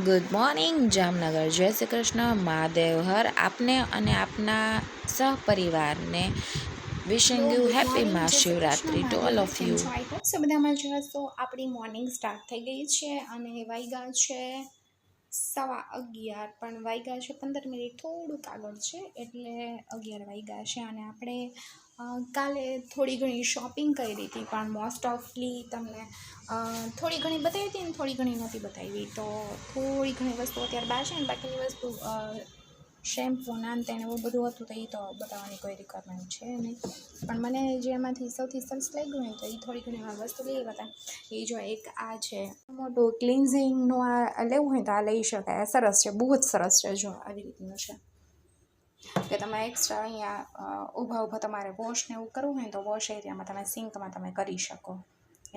Good morning Jamnagar. જય શ્રી કૃષ્ણ. મહાદેવ હર આપને અને આપના સહપરિવારને wishing you happy Mahashivratri to all of you. So બધામાં જશો આપણી મોર્નિંગ સ્ટાર્ટ થઈ ગઈ છે અને વાગ્યા છે 11:15 પણ વાગ્યા છે 15 મિનિટ થોડુંક આગળ છે એટલે 11 વાગ્યા છે. અને આપણે કાલે થોડી ઘણી શોપિંગ કરી હતી પણ મોસ્ટ ઓફલી તમને થોડી ઘણી બતાવી હતી ને થોડી ઘણી નહોતી બતાવી. તો થોડી ઘણી વસ્તુ અત્યારે બહાર છે ને બાકીની વસ્તુ શેમ્પૂ નાન તેને એવું બધું હતું તો એ તો બતાવવાની કોઈ રિક્વાયરમેન્ટ છે નહીં. પણ મને જેમાંથી સૌથી સરસ લાગ્યું ને તો એ થોડી ઘણી વસ્તુ લઈ હતા. એ જો એક આ છે મોટું ક્લિન્ઝિંગનું આ લેવું હોય તો આ લઈ શકાય. આ સરસ છે, બહુ જ સરસ છે. જો આવી રીતનું છે કે તમે એક્સ્ટ્રા અહીંયા ઊભા તમારે વોશ ને એવું કરવું હોય તો વોશ એરિયામાં તમે સિંકમાં તમે કરી શકો,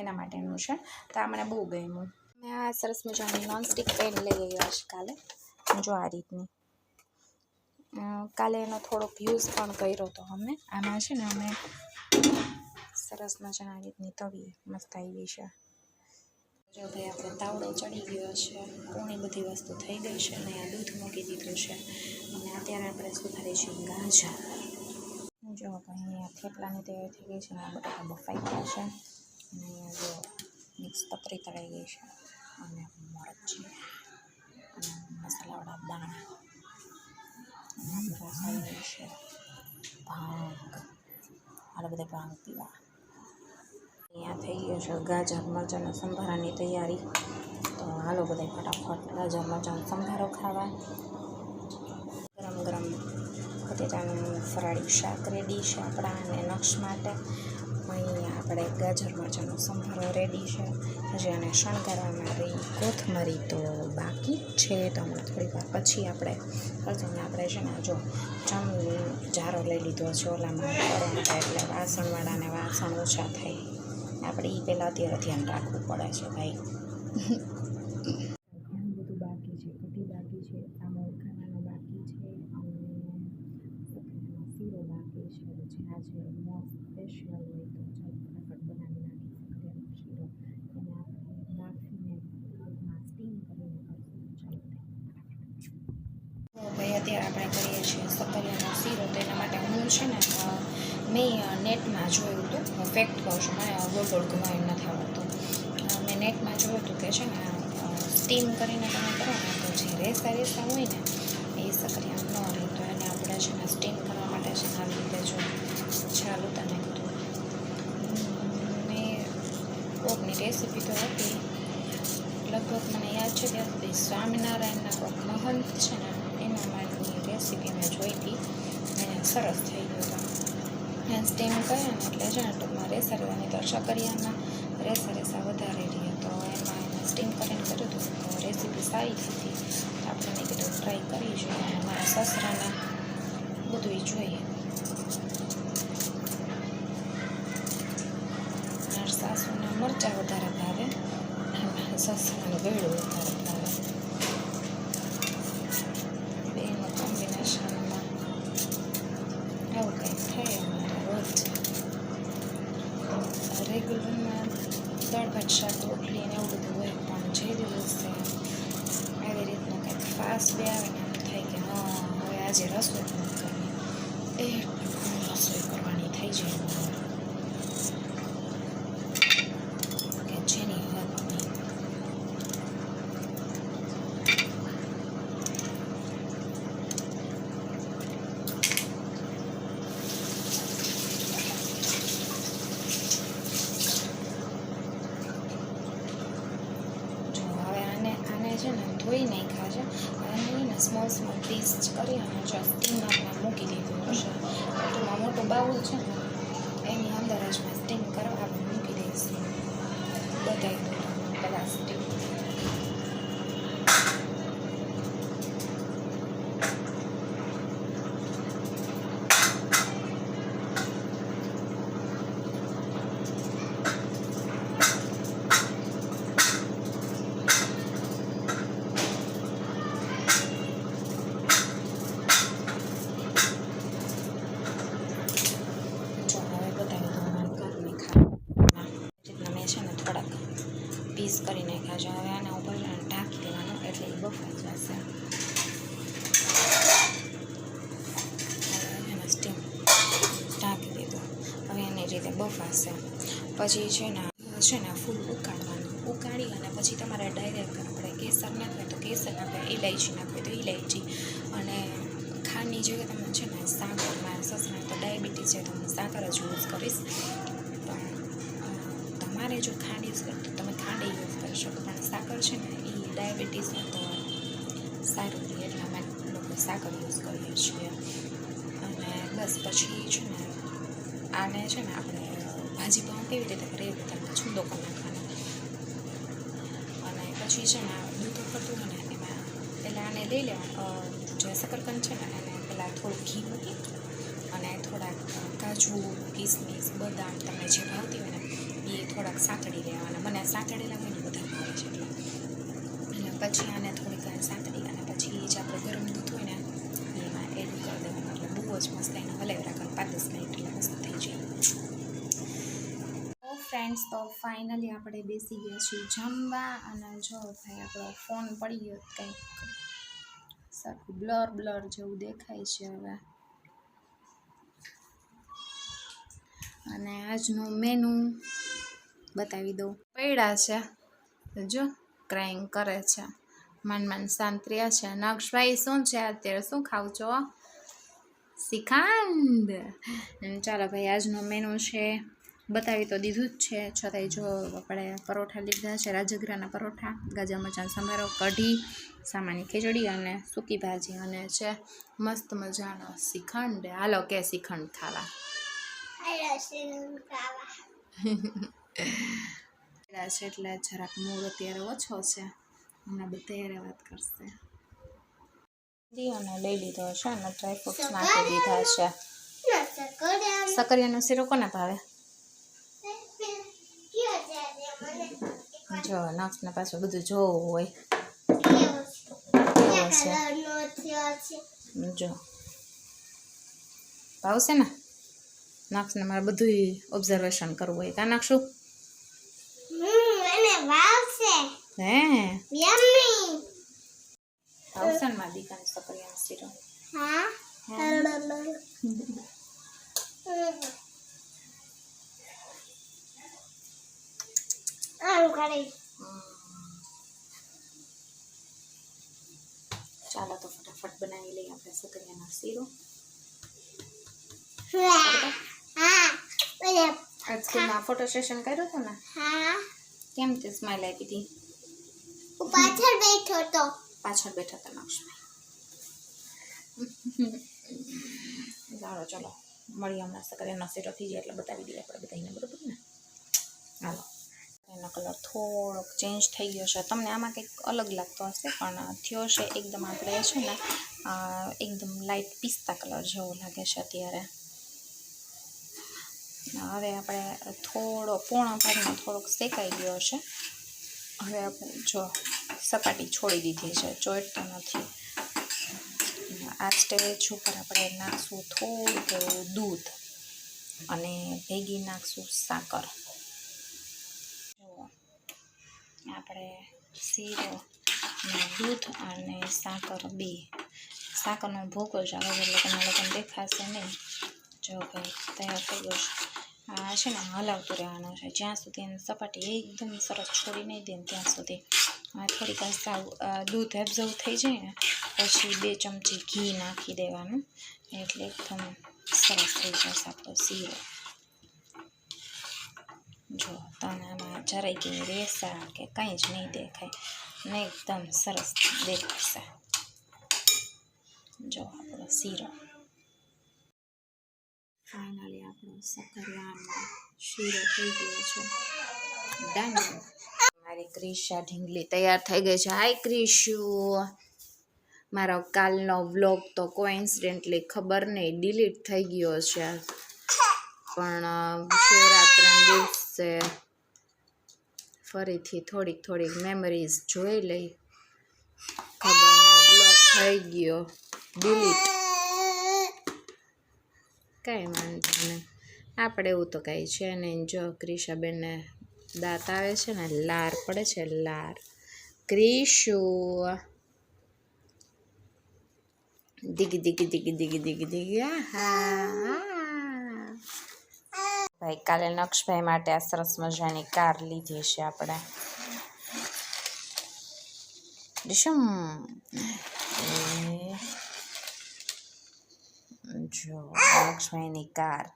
એના માટેનું છે. તો આ મને બહુ ગમ્યું. મેં આ સરસ મજાની નોનસ્ટિક પેન લઈ આવ્યા છે કાલે. જો આ રીતની કાલે એનો થોડોક યુઝ પણ કર્યો હતો અમે. આમાં છે ને અમે સરસ મજાના રીતની તવી મસ્ત આવી છે. જો ભાઈ આપણે તાવડો ચડી ગયો છે, ઘણી બધી વસ્તુ થઈ ગઈ છે અને આ દૂધ મૂકી દીધું છે. અને અત્યારે આપણે સુધારી છીએ ગાજર. જો ભાઈ અહીંયા થેપલાની તૈયારી થઈ ગઈ છે અને આ બટાકા બફાઈ ગયા છે. અને અહીંયા જો મિક્સ પતરી તળાઈ ગઈ છે અને મરચી અને મસાલાવાળા દાણા અને રસ આવી ગઈ છે. ભાંગ, આ બધા ભાંગ પીવા. અહીંયા થઈ ગયો છે ગાજર મરચાંના સંભારાની તૈયારી. તો હાલો બધા ફટાફટ ગાજર મરચાંનો સંભારો ખાવા. ગરમ ગરમ બટેટાનું ફરાળી શાક રેડી છે આપણા અને નક્ષ માટે. અહીંયા આપણે ગાજર મરચાંનો સંભારો રેડી છે. હજી આને શણગારવામાં રહી કોથમરી તો બાકી જ છે. તો હમણાં થોડી વાર પછી આપણે કરશું. આપણે છે ને જો જારો લઈ લીધો છે ઓલામાં કરવા એટલે વાસણવાળાને વાસણ ઓછા થાય. આપણે એ પહેલાં અત્યારે ધ્યાન રાખવું પડે છે ભાઈ. ઘણું બધું બાકી છે. કઢી બાકી છે, આમોળ ખાવાનો બાકી છે અને સકરીનો શીરો બાકી છે. જે આજે મોસ્ટ સ્પેશિયલ હોય તો ચાલો ફટાફટ બનાવી નાખી સકરીનો શીરો. એને આપણે બાફીને દૂધમાં સ્ટીમ કરીને કરશું. ચાલો ભાઈ અત્યારે આપણે કરીએ છીએ સકરીનો શીરો. તો એના માટે હું છે ને મેં નેટમાં જોયું હતું. હું ફેક્ટ કહું છું, મને ગોળ ગોળ ઘુમાવી નથી આવડતું. મેં નેટમાં જોયું હતું કે છે ને સ્ટીમ કરીને તમે કરો ને તો જે રેસા હોય ને એ સકરિયા ન રહે. તો એને આપણે છે ને સ્ટીમ કરવા માટે છે ને આવી રીતે જો ચાલુ તને કીધું મેં કોકની રેસીપી તો હતી લગભગ મને યાદ છે ત્યાં સુધી સ્વામિનારાયણના કોક મહંત છે ને એના માટેની રેસીપી મેં જોઈ હતી. એને સરસ થઈ ગયું હતું. એને સ્ટીમ કરે ને એટલે છે ને ટૂંકમાં રેસા રહેવાની તો સકરિયાના રેસા વધારે રહીએ. તો એમાં એને સ્ટીમ કરીને કર્યું હતું તો રેસીપી સારી હતી. આપણે મેં કીધું ટ્રાય કરી જોઈએ. અને મારા સસરાને બધું જોઈએ. મારા સાસુના મરચાં વધારે ભાવે અને મારા સસરાનું ગળ્યું વધારે ભાવે. બેનું કોમ્બિનેશનમાં એવું કંઈક થાય અમારે રોજ. રેગ્યુલરમાં દાળ ભાત શાક રોટલી ને એવું બધું હોય પણ જે દિવસે આવી રીતનું કંઈક ફાસ્ટ બે આવે ને એમ થાય કે હા હવે આજે રસોઈ પણ કરવી. એટલું રસોઈ કરવાની થઈ જાય કે જેની હદ નહીં. છે ને ધોઈ નાખ્યા છે અને એને સ્મોલ પીસ કરી અને જો સ્ટીમ આપણે મૂકી દીધું હશે. ટૂંકમાં મોટું બાઉલ છે ને એની અંદર જ મેં સ્ટીમ કરવા આપણે મૂકી દઈશું. બધાય પેલા સ્ટીમ પીસ કરી નાખ્યા બફાઈ જશે. એને સ્ટીમ ઢાંકી દીધું. હવે એની રીતે બફાશે. પછી છે ને ફૂલ ઉકાળવાનું. ઉકાળી અને પછી તમારે ડાયરેક્ટ આપણે કેસર નાખીએ તો કેસર નાખીએ, ઇલાયચી નાખીએ તો ઇલાયચી, અને ખાંડની જગ્યાએ તમે છે ને સાકરમાં સસરા તો ડાયાબિટીસ છે તો હું સાકર જ યુઝ કરીશ. પણ તમારે જો ખાંડ યુઝ કરો તો તમે ખાંડ યુઝ કરી શકો, પણ સાકર છે ને એ ડાયાબિટીસમાં તો સારું રહે, એટલા માટે લોકો સાકર યુઝ કરીએ છીએ. અને બસ પછી છે ને આને છે ને આપણે ભાજી પાઉં કેવી રીતે કરીએ એવી રીતે છૂંદો કરી નાખવાનો. અને પછી છે ને દૂધ ઉકળતું હોય ને એમાં પહેલાં આને લઈ લેવાનું, જે શકરકંદ છે ને એને પહેલાં થોડું ઘી મૂકી અને થોડાક કાજુ, કિસમિસ, બદામ તમને જે ભાવતી હોય ને એ થોડાક સાંતળી લેવાના. મને સાંતળેલા હોય ને બધા ભાવે છે એટલે. અને પછી આને થોડીક સાંતળી અને પછી જે આપણે ગરમ દૂધ હોય ને એમાં એડ કરી દેવાનું. એટલે બહુ જ મસ્ત એને હલાવી રાખવાનું 5-10 મિનિટ એટલે મસ્ત થઈ જાય. ફ્રેન્ડ્સ, તો ફાઇનલી આપણે બેસી ગયા છીએ જમવા. અને જો ભાઈ આપણો ફોન પડી ગયો કંઈક સરખું બ્લર જેવું દેખાય છે હવે. અને આજનું મેનુ બતાવી દઉં. પડ્યા છે જો ક્રાઇંગ કરે છે, મન શાંત રહ્યા છે. નક્ષભાઈ શું છે અત્યારે, શું ખાવ છો? શ્રીખંડ. ચાલો ભાઈ, આજનું મેનુ છે બતાવી તો દીધું જ છે, છતાંય જો આપણે પરોઠા લીધા છે, રાજગરાના પરોઠા, ગાજર મરચાંનો સંભારો, કઢી, સામાની ખીચડી અને સૂકી ભાજી, અને છે મસ્ત મજાનો શ્રીખંડ. હાલો કે શ્રીખંડ ખાવા. છે એટલે જરાક મૂડ અત્યારે ઓછો છે, હમણાં બધા વાત કરશે. અને લઈ લીધો છે અને ડ્રાયફ્રૂટ્સ નાખી દીધા છે. સકરિયાનો શીરો કોને ભાવે? જો નક્ષને પાછું બધું જોવું હોય. જો ભાવશે ને નક્ષને, મારે બધું ઓબ્ઝર્વેશન કરવું હોય. કા નક્ષું? હે ભાવશે ને મારી દીકરાને સકરિયાનો શીરો? ચાલો તો ફટાફટ બનાવી લઈએ આપણે સકરિયાનો શીરો. આજ સ્કૂલમાં ફોટો સેશન કર્યું હતું ને? કેમ તે સ્માઈલ આપી હતી? પાછળ બેઠો હતો નક્ષભાઈ. ચાલો ચલો મળીએ હમણાં સકરિયાનો શીરો થઈ જાય એટલે બતાવી દઈએ આપણે બધાને, બરોબર ને? હાલો. એનો કલર થોડોક ચેન્જ થઈ ગયો છે, તમને આમાં કંઈક અલગ લાગતો હશે પણ થયો છે એકદમ. આપણે છે ને એકદમ લાઇટ પિસ્તા કલર જેવો લાગે છે અત્યારે. હવે આપણે પોણા ભાગમાં થોડોક શેકાઈ ગયો છે. હવે આપણે જો સપાટી છોડી દીધી છે, ચોટતો નથી. આ સ્ટેજ ઉપર આપણે નાખશું થોડું દૂધ અને ભેગી નાખશું સાકર. આપણે શીરો, દૂધ અને સાકર બે. સાકરનો ભૂકો જ આવે એટલે લોકોને દેખાશે નહીં. જો ભાઈ તૈયાર થઈ ગયો છે. આ છે ને હલાવતું રહેવાનું છે જ્યાં સુધી એની સપાટી એકદમ સરસ છોડી નહીં દે ત્યાં સુધી. થોડીક સાવ દૂધ એબ્ઝર્વ થઈ જાય ને પછી 2 ચમચી ઘી નાખી દેવાનું, એટલે એકદમ સરસ થઈ જશે આપણો શીરો. જો તને આમાં જરાય કંઈ રેસા કે કંઈ જ નહીં દેખાય ને એકદમ સરસ દેખાશે. જો આપણો શીરો ફાઇનલી આપણો સકરિયાનો શીરો થઈ ગયો છે ડન. મારી ક્રિશા ઢીંગલી તૈયાર થઈ ગઈ છે. હાય ક્રિશુ. મારો કાલનો વ્લોગ તો કોઇન્સિડન્ટલી ખબર નહીં ડિલીટ થઈ ગયો છે, પણ શિવરાત્રિના દિવસે ફરીથી થોડીક મેમરીઝ જોઈ લઈ. ખબર નહીં વ્લોગ થઈ ગયો ડિલીટ. કાંઈ વાંધો નહીં, આપણે એવું તો કાંઈ છે નહીં. જો ક્રિશાબેનને દાંત આવે છે ને, લાર પડે છે, લાર. ક્રિશુ દીગી દીગી દીગી દીગી દીગી દીગી હા ભાઈ કાલે નક્ષભાઈ માટે આ સરસ મજાની કાર લીધી છે આપણે ડિશમ જો નક્ષભાઈની કાર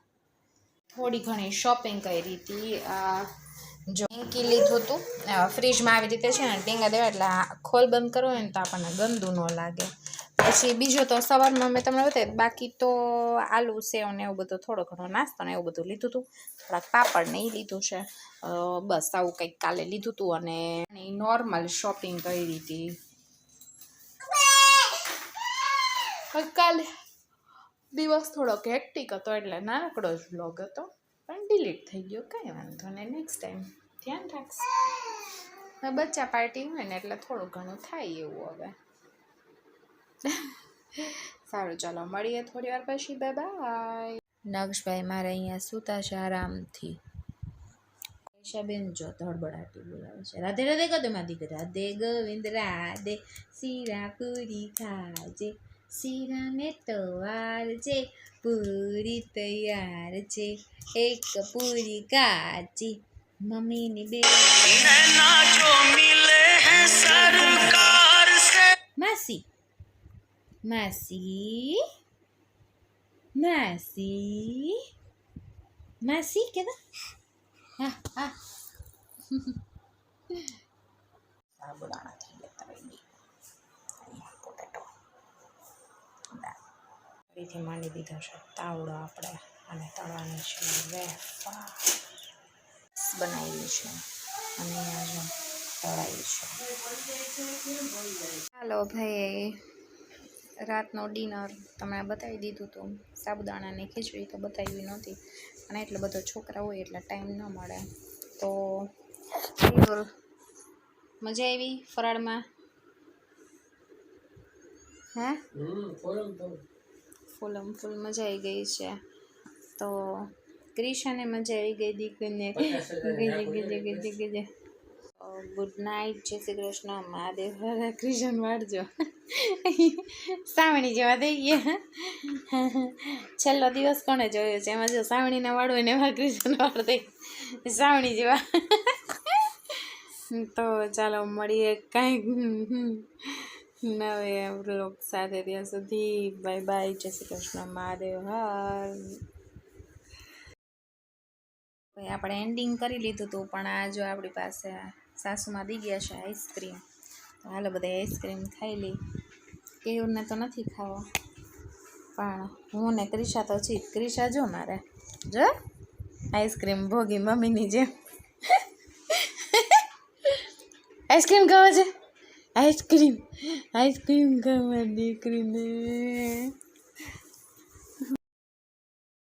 થોડી ઘણી શોપિંગ કરી હતી જો ટીંકી લીધું હતું ફ્રીજમાં આવી રીતે છે ને ટીંગા દેવા એટલે ખોલ બંધ કરવો હોય ને તો આપણને ગંદુ ન લાગે પછી બીજું તો સવારમાં મેં તમને બતાવ્યું બાકી તો આલુ સેવ ને એવું બધું થોડો ઘણો નાસ્તો ને એવું બધું લીધું હતું થોડાક પાપડ ને એ લીધું છે બસ આવું કંઈક કાલે લીધું હતું અને નોર્મલ શોપિંગ કરી હતી કાલે દિવસ થોડોક હેક્ટિક હતો એટલે નાનકડો જ બ્લોગ હતો પણ ડિલીટ થઈ ગયો કાંઈ વાંધો નહીં નેક્સ્ટ ટાઈમ ધ્યાન રાખશે બચ્ચા પાર્ટી હોય ને એટલે થોડું ઘણું થાય એવું હવે સારું ચાલો મળીએ થોડી વાર પછી બાય નક્ષભાઈ મારે અહીંયા સૂતા છે આરામથી બેન જો ધડબડાટી બોલાવે છે રાધે રાધે કદો માં દીકરા રાધે ગોવિંદ રાધે શીરા પૂરી ખાજે શીરા ને તો વાર છે પૂરી તૈયાર છે એક પૂરી કાચી મમ્મીની બે માસી માસી માસી માસી કેતા હા હા સાબુદાણા થઈ ગયા તળી પોટેટો ફરીથી માંડી દીધો છે તાવડો આપણે અને તળવાની છે વેફર્સ બનાવી છે અને અહીંયા તળાઈ છે ચાલો ભાઈ રાતનો ડિનર તમને બતાવી દીધું હતું સાબુદાણાની ખીચડી તો બતાવી નહોતી અને એટલો બધો છોકરા હોય એટલે ટાઈમ ન મળે તો મજા આવી ફરાળમાં હે ફૂલમ ફૂલ મજા આવી ગઈ છે તો ક્રિશાને મજા આવી ગઈ દીકરીને ગુડ નાઇટ જય શ્રી કૃષ્ણ મહાદેવ હરે ક્રિશન વાળજો સાવણી જેવા થઈ ગયા છેલ્લો દિવસ કોણે જોયો છે એમાં જો સાવણીના વાળ હોય ને એમાં ક્રિશન વાળ થઈ સાવણી જેવા તો ચાલો મળીએ કાંઈક નવે વ્લોગ સાથે ત્યાં સુધી બાય બાય જય શ્રી કૃષ્ણ મહાદેવ હર ભાઈ આપણે એન્ડિંગ કરી લીધું હતું પણ આ જો આપણી પાસે સાસુમાં દી ગયા છે આઈસ્ક્રીમ તો હાલો બધા આઈસ્ક્રીમ ખાઈ લઈ કેવને તો નથી ખાવા પણ હું ને ક્રિશા તો છી ક્રિશા જો મારે જો આઈસ્ક્રીમ ભોગી મમ્મીની જેમ આઈસ્ક્રીમ ખાવા છે આઈસ્ક્રીમ આઈસ્ક્રીમ ખાવા દીકરીને